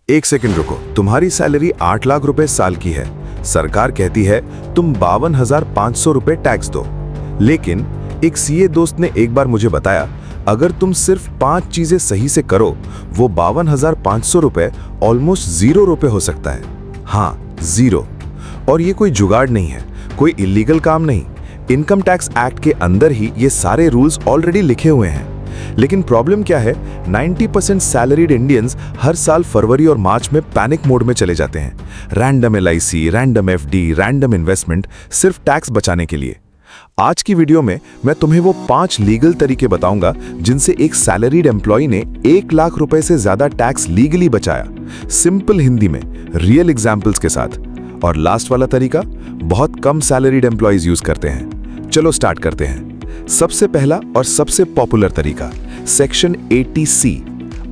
एक सेकंड रुको, तुम्हारी सैलरी 8 लाख रुपए साल की है। सरकार कहती है तुम 52,500 रुपए टैक्स दो। लेकिन एक सीए दोस्त ने एक बार मुझे बताया, अगर तुम सिर्फ 5 चीजें सही से करो, वो 52,500 रुपए ऑलमोस्ट 0 रुपए हो सकता है। हाँ, 0। और ये कोई जुगाड़ नहीं है, कोई इलीगल काम नहीं। इनकम टैक्स एक्ट के अंदर ही ये सारे रूल्स ऑलरेडी लिखे हुए हैं। लेकिन प्रॉब्लम क्या है, 90% सैलरीड इंडियंस हर साल फरवरी और मार्च में पैनिक मोड में चले जाते हैं। Random LIC, random FD, random investment, सिर्फ टैक्स बचाने के लिए। आज की वीडियो में मैं तुम्हें वो 5 लीगल तरीके बताऊंगा जिनसे एक सैलरीड एम्प्लॉय ने 1 लाख रुपए से ज्यादा टैक्स लीगली बचाया, सिंपल हिंदी में, रियल एग्जाम्पल्स के साथ। और लास्ट वाला तरीका बहुत कम सैलरीड एम्प्लॉयज यूज करते हैं। चलो स्टार्ट करते हैं। सबसे पहला और सबसे पॉपुलर तरीका, सेक्शन 80C।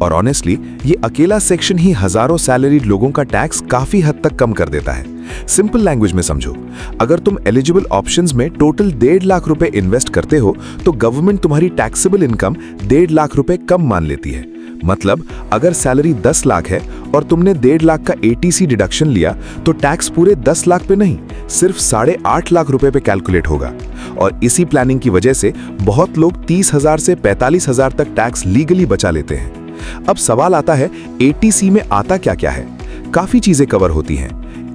और ऑनेस्टली ये अकेला सेक्शन ही हजारों सैलरीड लोगों का टैक्स काफी हद तक कम कर देता है। सिंपल लैंग्वेज में समझो, अगर तुम एलिजिबल ऑप्शंस में टोटल 1.5 लाख रुपए इन्वेस्ट करते हो तो गवर्नमेंट तुम्हारी टैक्सेबल इनकम 1.5 लाख रुपए कम मान लेती है। मतलब अगर सैलरी 10 लाख है और तुमने 1.5 लाख का ATC डिडक्शन लिया तो टैक्स पूरे 10 लाख पे नहीं, सिर्फ 8.5 लाख रुपए पे कैलकुलेट होगा। और इसी प्लानिंग की वजह से बहुत लोग 30,000 से 45,000 तक टैक्स लीगली बचा लेते हैं। अब सवाल आता है, ATC में आता क्या क्या है? काफी चीजें कवर होती हैं।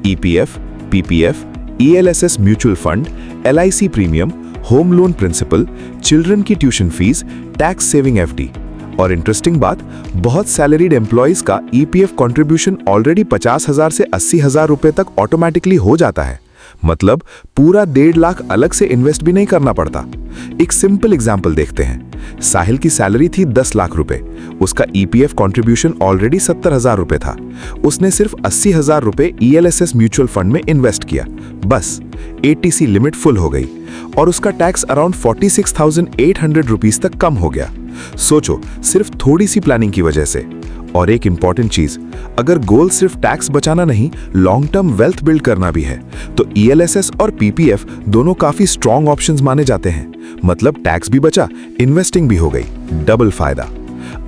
EPF, PPF, ELSS mutual fund, LIC premium, home loan principal, children की tuition fees, tax saving FD। और इंटरेस्टिंग बात, बहुत सैलरीड एम्प्लॉयज का EPF कंट्रीब्यूशन ऑलरेडी 50,000 से 80,000 रुपए तक ऑटोमेटिकली हो जाता है। मतलब पूरा 1.5 लाख अलग से इन्वेस्ट भी नहीं करना पड़ता। एक सिंपल एग्जांपल देखते हैं। साहिल की सैलरी थी 10 लाख रुपए, उसका EPF कंट्रीब्यूशन ऑलरेडी 70,000 रुपए था। उसने सिर्फ 80,000 रुपए ELSS म्यूचुअल फंड में इन्वेस्ट किया, बस ATC लिमिट फुल हो गई और उसका टैक्स अराउंड 46,800 रुपीस तक कम हो गया। सोचो, सिर्फ थोड़ी सी प्लानिंग की वजह से। और एक इंपॉर्टेंट चीज, अगर गोल सिर्फ टैक्स बचाना नहीं, लॉन्ग टर्म वेल्थ बिल्ड करना भी है, तो ELSS और PPF दोनों काफी स्ट्रॉन्ग ऑप्शंस माने जाते हैं। मतलब टैक्स भी बचा, इन्वेस्टिंग भी हो गई, डबल फायदा।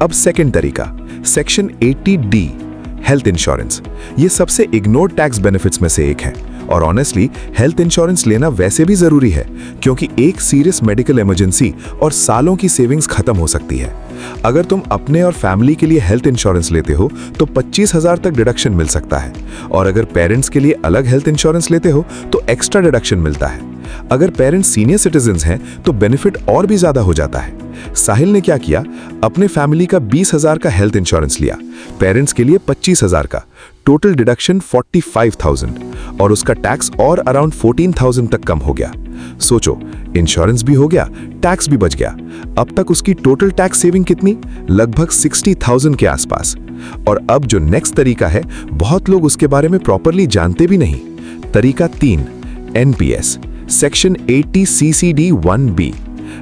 अब सेकंड तरीका, सेक्शन 80D, हेल्थ इंश्योरेंस। ये सबसे इग्नोर्ड टैक्स बेनिफिट्स में से एक है। और ऑनेस्टली हेल्थ इंश्योरेंस लेना वैसे भी जरूरी है, क्योंकि एक सीरियस मेडिकल इमरजेंसी और सालों की सेविंग्स खत्म हो सकती है। अगर तुम अपने और फैमिली के लिए हेल्थ इंश्योरेंस लेते हो तो 25,000 तक डिडक्शन मिल सकता है। और अगर पेरेंट्स के लिए अलग हेल्थ इंश्योरेंस लेते हो तो एक्स्ट्रा डिडक्शन मिलता है। अगर पेरेंट्स सीनियर सिटीजन्स हैं तो बेनिफिट और भी ज्यादा हो जाता है। साहिल ने क्या किया, अपने फैमिली का 20,000 का हेल्थ इंश्योरेंस लिया, पेरेंट्स के लिए 25,000 का, टोटल डिडक्शन 45,000 और उसका टैक्स और अराउंड 14,000 तक कम हो गया। सोचो, इंश्योरेंस भी हो गया, टैक्स भी बच गया। अब तक उसकी टोटल टैक्स सेविंग कितनी? लगभग 60,000 के आसपास। और अब जो नेक्स्ट तरीका है, बहुत लोग उसके बारे में प्रॉपरली जानते भी नहीं। तरीका 3, NPS, सेक्शन 80CCD 1B।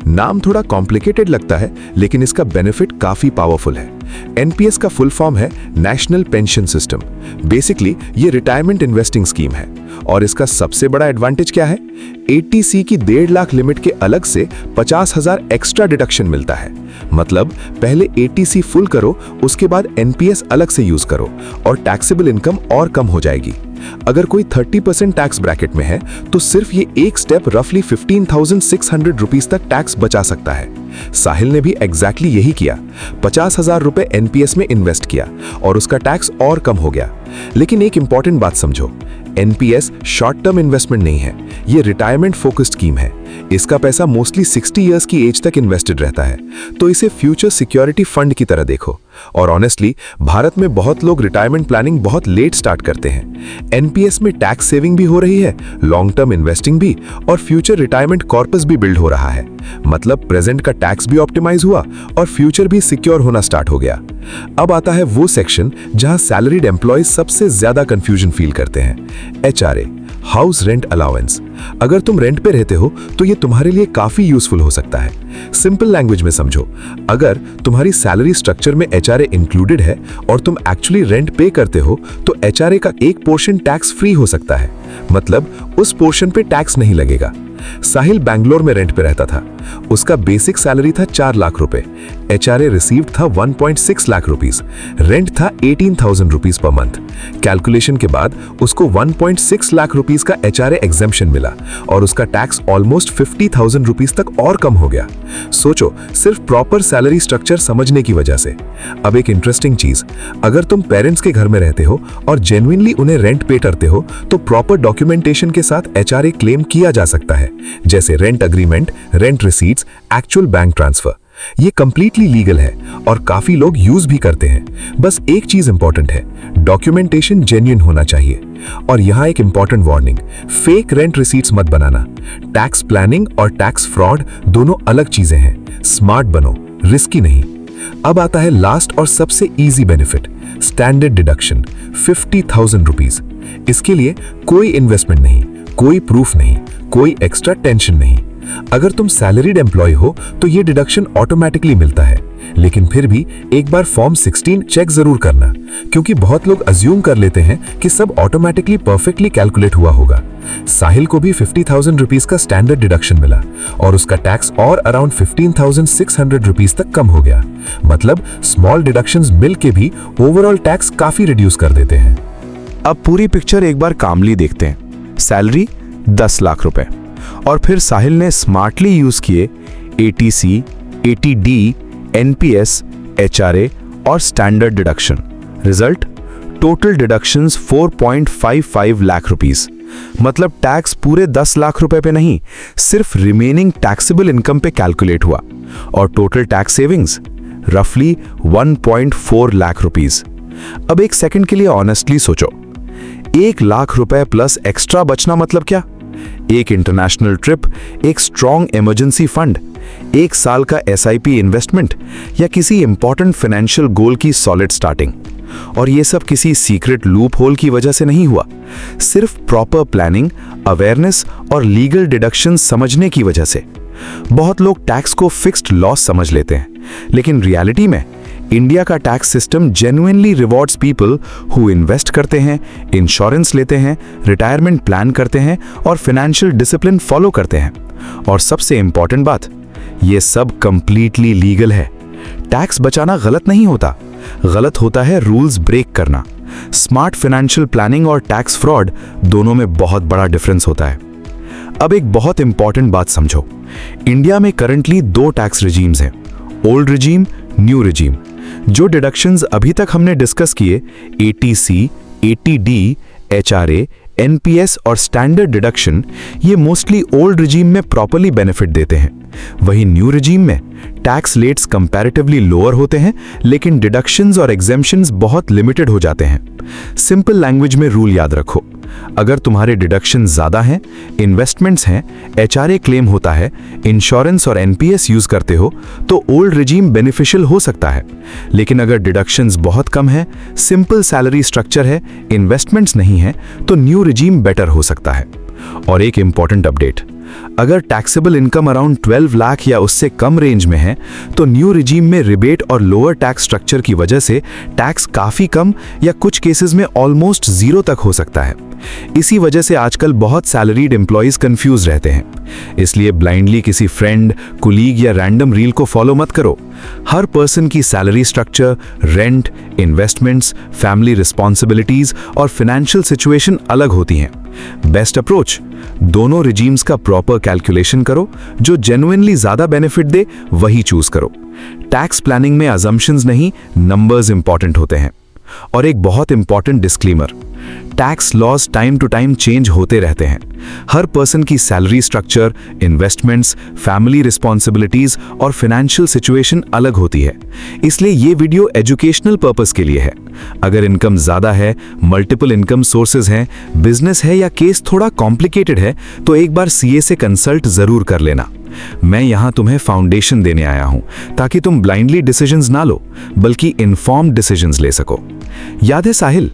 नाम थोड़ा कॉम्प्लिकेटेड लगता है, लेकिन इसका बेनिफिट काफी पावरफुल है। NPS का फुल फॉर्म है नेशनल पेंशन सिस्टम। बेसिकली ये रिटायरमेंट इन्वेस्टिंग स्कीम है। और इसका सबसे बड़ा एडवांटेज क्या है? ATC की 1.5 लाख लिमिट के अलग से 50,000 एक्स्ट्रा डिडक्शन मिलता है। मतलब पहले ATC फुल करो, उसके बाद NPS अलग से यूज करो और टैक्सेबल इनकम और कम हो जाएगी। अगर कोई 30% टैक्स ब्रैकेट में है तो सिर्फ ये एक स्टेप रफली 15,600 रुपीस तक टैक्स बचा सकता है। साहिल ने भी एग्जैक्टली यही किया, 50,000 रुपए NPS में इन्वेस्ट किया और उसका टैक्स और कम हो गया। लेकिन एक इंपॉर्टेंट बात समझो, NPS शॉर्ट टर्म इन्वेस्टमेंट नहीं है, ये रिटायरमेंट फोकस्ड स्कीम है। इसका पैसा मोस्टली 60 इयर्स की एज तक इन्वेस्टेड रहता है, तो इसे फ्यूचर सिक्योरिटी फंड की तरह देखो। और ऑनेस्टली भारत में बहुत लोग रिटायरमेंट प्लानिंग बहुत लेट स्टार्ट करते हैं। NPS में टैक्स सेविंग भी हो रही है, लॉन्ग टर्म इन्वेस्टिंग भी, और फ्यूचर रिटायरमेंट कॉर्पस भी बिल्ड हो रहा है। मतलब प्रेजेंट का टैक्स भी ऑप्टिमाइज हुआ और फ्यूचर भी सिक्योर होना स्टार्ट हो गया। अब आता है वो सेक्शन जहां सैलरीड एम्प्लॉयज सबसे ज्यादा कंफ्यूजन फील करते हैं, HRA, हाउस रेंट अलाउंस। अगर तुम रेंट पे रहते हो तो ये तुम्हारे लिए काफी यूजफुल हो सकता है। सिंपल लैंग्वेज में समझो, अगर तुम्हारी सैलरी स्ट्रक्चर में HRA इंक्लूडेड है और तुम एक्चुअली रेंट पे करते हो तो HRA का एक पोर्शन टैक्स फ्री हो सकता है। मतलब उस पोर्शन पे टैक्स नहीं लगेगा। साहिल बैंगलोर में रेंट पे रहता था उसका बेसिक सैलरी था 4 लाख रुपए, एचआरए रिसीव्ड था 1.6 लाख रुपीस, रेंट था 18,000 रुपीस पर मंथ। कैलकुलेशन के बाद उसको 1.6 लाख रुपीस का एचआरए एग्जेम्पशन मिला और उसका टैक्स ऑलमोस्ट 50,000 रुपीस तक और कम हो गया। सोचो, सिर्फ प्रॉपर सैलरी स्ट्रक्चर समझने की वजह से। अब एक इंटरेस्टिंग चीज, अगर तुम पेरेंट्स के घर में रहते हो और जेन्युइनली उन्हें रेंट पे करते हो तो प्रॉपर डॉक्यूमेंटेशन के साथ एचआरए क्लेम किया जा सकता है, जैसे rent agreement, rent receipts, actual bank transfer. ये कंप्लीटली लीगल है और काफी लोग यूज भी करते हैं। बस एक चीज इंपॉर्टेंट है, डॉक्यूमेंटेशन जेन्युइन होना चाहिए। और यहाँ एक important warning, fake rent receipts मत बनाना। टैक्स प्लानिंग और टैक्स फ्रॉड दोनों अलग चीजें हैं। स्मार्ट बनो, रिस्की नहीं। अब आता है लास्ट और सबसे easy benefit, standard deduction 50,000 rupees. इसके लिए कोई इन्वेस्टमेंट नहीं, कोई प्रूफ नहीं, कोई एक्स्ट्रा टेंशन नहीं। अगर तुम सैलरीड एम्प्लॉय हो तो ये डिडक्शन ऑटोमेटिकली मिलता है, लेकिन फिर भी एक बार फॉर्म 16 चेक जरूर करना, क्योंकि बहुत लोग अज्यूम कर लेते हैं कि सब ऑटोमेटिकली परफेक्टली कैलकुलेट हुआ होगा। साहिल को भी 50,000 रुपीस का स्टैंडर्ड डिडक्शन मिला और उसका टैक्स और अराउंड 15,600 रुपीस तक कम हो गया। मतलब स्मॉल डिडक्शंस मिल के भी ओवरऑल टैक्स काफी रिड्यूस कर देते हैं। अब पूरी पिक्चर एक बार कामली देखते हैं। सैलरी 10 लाख रुपए और फिर साहिल ने स्मार्टली यूज किए एटीसी, एटीडी, एनपीएस, एचआरए और standard deduction. Result, total deductions 4.55 lakh rupees. मतलब टैक्स पूरे 10 लाख रुपए पे नहीं, सिर्फ रिमेनिंग टैक्सेबल इनकम पे कैलकुलेट हुआ और टोटल टैक्स सेविंग्स रफली 1.4 लाख रुपीस। अब एक सेकंड के लिए ऑनेस्टली सोचो, 1 लाख रुपए प्लस एक्स्ट्रा बचना मतलब क्या? एक इंटरनेशनल ट्रिप, एक स्ट्रॉन्ग इमरजेंसी फंड, 1 साल का एसआईपी इन्वेस्टमेंट या किसी इंपॉर्टेंट फाइनेंशियल गोल की सॉलिड स्टार्टिंग। और ये सब किसी सीक्रेट लूप होल की वजह से नहीं हुआ, सिर्फ प्रॉपर प्लानिंग, अवेयरनेस और लीगल डिडक्शन समझने की वजह से। बहुत लोग टैक्स को फिक्स्ड लॉस समझ लेते हैं, लेकिन रियलिटी में इंडिया का tax system genuinely rewards people who invest करते हैं, इंश्योरेंस लेते हैं, रिटायरमेंट प्लान करते हैं और फाइनेंशियल डिसिप्लिन फॉलो करते हैं। और सबसे इंपॉर्टेंट बात, ये सब कंप्लीटली लीगल है। टैक्स बचाना गलत नहीं होता, गलत होता है रूल्स ब्रेक करना। स्मार्ट फाइनेंशियल प्लानिंग और टैक्स फ्रॉड दोनों में बहुत बड़ा डिफरेंस होता है। अब एक बहुत इंपॉर्टेंट बात समझो, इंडिया में करंटली 2 टैक्स रिजीम्स हैं, ओल्ड रिजीम, न्यू रिजीम। जो डिडक्शंस अभी तक हमने डिस्कस किए, एटीसी, एटीडी, एचआरए, एनपीएस और स्टैंडर्ड डिडक्शन, ये मोस्टली ओल्ड रिजीम में प्रॉपर्ली बेनिफिट देते हैं। वहीं न्यू रिजीम में टैक्स रेट्स कंपैरेटिवली लोअर होते हैं, लेकिन डिडक्शंस और एग्जेम्पशंस बहुत लिमिटेड हो जाते हैं। सिंपल लैंग्वेज में रूल याद रखो, अगर तुम्हारे डिडक्शन ज्यादा हैं, इन्वेस्टमेंट्स हैं, एचआरए क्लेम होता है, इंश्योरेंस और एनपीएस यूज करते हो, तो ओल्ड रिजीम बेनिफिशियल हो सकता है। लेकिन अगर डिडक्शंस बहुत कम है, सिंपल सैलरी स्ट्रक्चर है, इन्वेस्टमेंट्स नहीं है, तो न्यू रिजीम बेटर हो सकता है। और एक इंपॉर्टेंट अपडेट, अगर टैक्सेबल इनकम अराउंड 12 लाख या उससे कम रेंज में है, तो न्यू रिजीम में रिबेट और लोअर टैक्स स्ट्रक्चर की वजह से टैक्स काफी कम या कुछ केसेस में ऑलमोस्ट 0 तक हो सकता है। इसी वजह से आजकल बहुत सैलरीड एम्प्लॉइज कंफ्यूज रहते हैं। इसलिए ब्लाइंडली किसी फ्रेंड, कुलीग या रैंडम रील को फॉलो मत करो। हर पर्सन की salary structure, rent, investments, family responsibilities और फाइनेंशियल सिचुएशन अलग होती हैं। बेस्ट अप्रोच, दोनों रिजीम्स का प्रॉपर कैलकुलेशन करो, जो जेन्युइनली ज्यादा बेनिफिट दे वही चूज करो। टैक्स प्लानिंग में अजम्पशंस नहीं, नंबर्स इंपॉर्टेंट होते हैं। और एक बहुत important disclaimer, tax laws time to time change होते रहते हैं। हर पर्सन की salary structure, investments, family responsibilities और फाइनेंशियल सिचुएशन अलग होती है। इसलिए ये वीडियो एजुकेशनल पर्पस के लिए है। अगर इनकम ज्यादा है, मल्टीपल इनकम सोर्सेज हैं, बिजनेस है या केस थोड़ा कॉम्प्लिकेटेड है, तो एक बार सीए से कंसल्ट जरूर कर लेना। मैं यहां तुम्हें फाउंडेशन देने आया हूं, ताकि तुम ब्लाइंडली डिसीजंस ना लो, बल्कि इन्फॉर्म्ड डिसीजंस ले सको। याद है साहिल,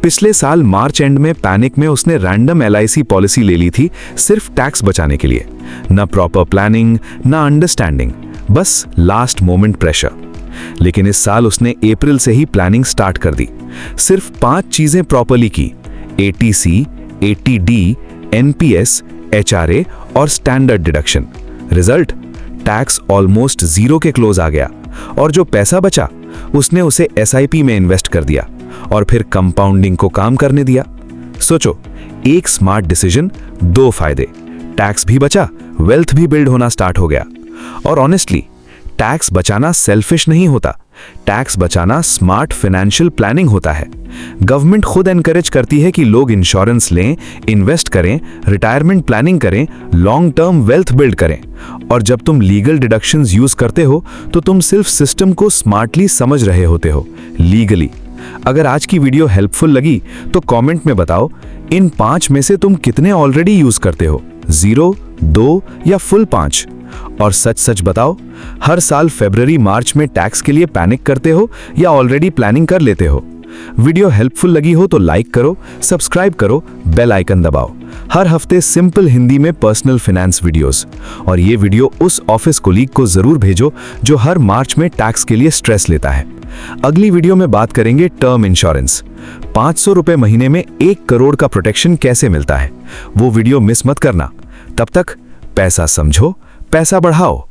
पिछले साल मार्च एंड में पैनिक में उसने रैंडम एलआईसी पॉलिसी ले ली थी, सिर्फ टैक्स बचाने के लिए। ना प्रॉपर प्लानिंग, ना अंडरस्टैंडिंग, बस लास्ट मोमेंट प्रेशर। लेकिन इस साल उसने अप्रैल से ही प्लानिंग स्टार्ट कर दी। सिर्फ 5 चीजें प्रॉपर्ली की, एटीसी, एटीडी, एनपीएस, एचआरए और standard deduction. Result, tax almost zero के क्लोज आ गया और जो पैसा बचा उसने उसे एसआईपी में इन्वेस्ट कर दिया और फिर कंपाउंडिंग को काम करने दिया। सोचो, एक स्मार्ट डिसीजन, दो फायदे, टैक्स भी बचा, वेल्थ भी बिल्ड होना स्टार्ट हो गया। और ऑनेस्टली, टैक्स बचाना सेल्फिश नहीं होता, टैक्स बचाना स्मार्ट फाइनेंशियल प्लानिंग होता है। गवर्नमेंट खुद एनकरेज करती है कि लोग इंश्योरेंस लें, इन्वेस्ट करें, रिटायरमेंट प्लानिंग करें, लॉन्ग टर्म वेल्थ बिल्ड करें। और जब तुम लीगल डिडक्शंस यूज करते हो तो तुम सिर्फ सिस्टम को स्मार्टली समझ रहे होते हो, लीगली। अगर आज की वीडियो हेल्पफुल लगी तो कमेंट में बताओ, इन 5 में से तुम कितने ऑलरेडी यूज करते हो, 0, 2 या फुल 5? और सच सच बताओ, हर साल फरवरी मार्च में टैक्स के लिए पैनिक करते हो या ऑलरेडी प्लानिंग कर लेते हो? वीडियो हेल्पफुल लगी हो तो लाइक करो, सब्सक्राइब करो, बेल आइकन दबाओ। हर हफ्ते सिंपल हिंदी में पर्सनल फाइनेंस वीडियोस। और ये वीडियो उस ऑफिस कोलीग को जरूर भेजो जो हर मार्च में टैक्स के लिए स्ट्रेस लेता है। अगली वीडियो में बात करेंगे टर्म इंश्योरेंस। 500 रुपए महीने में 1 करोड़ का प्रोटेक्शन कैसे मिलता है, वो वीडियो मिस मत करना। तब तक पैसा समझो, पैसा बढ़ाओ।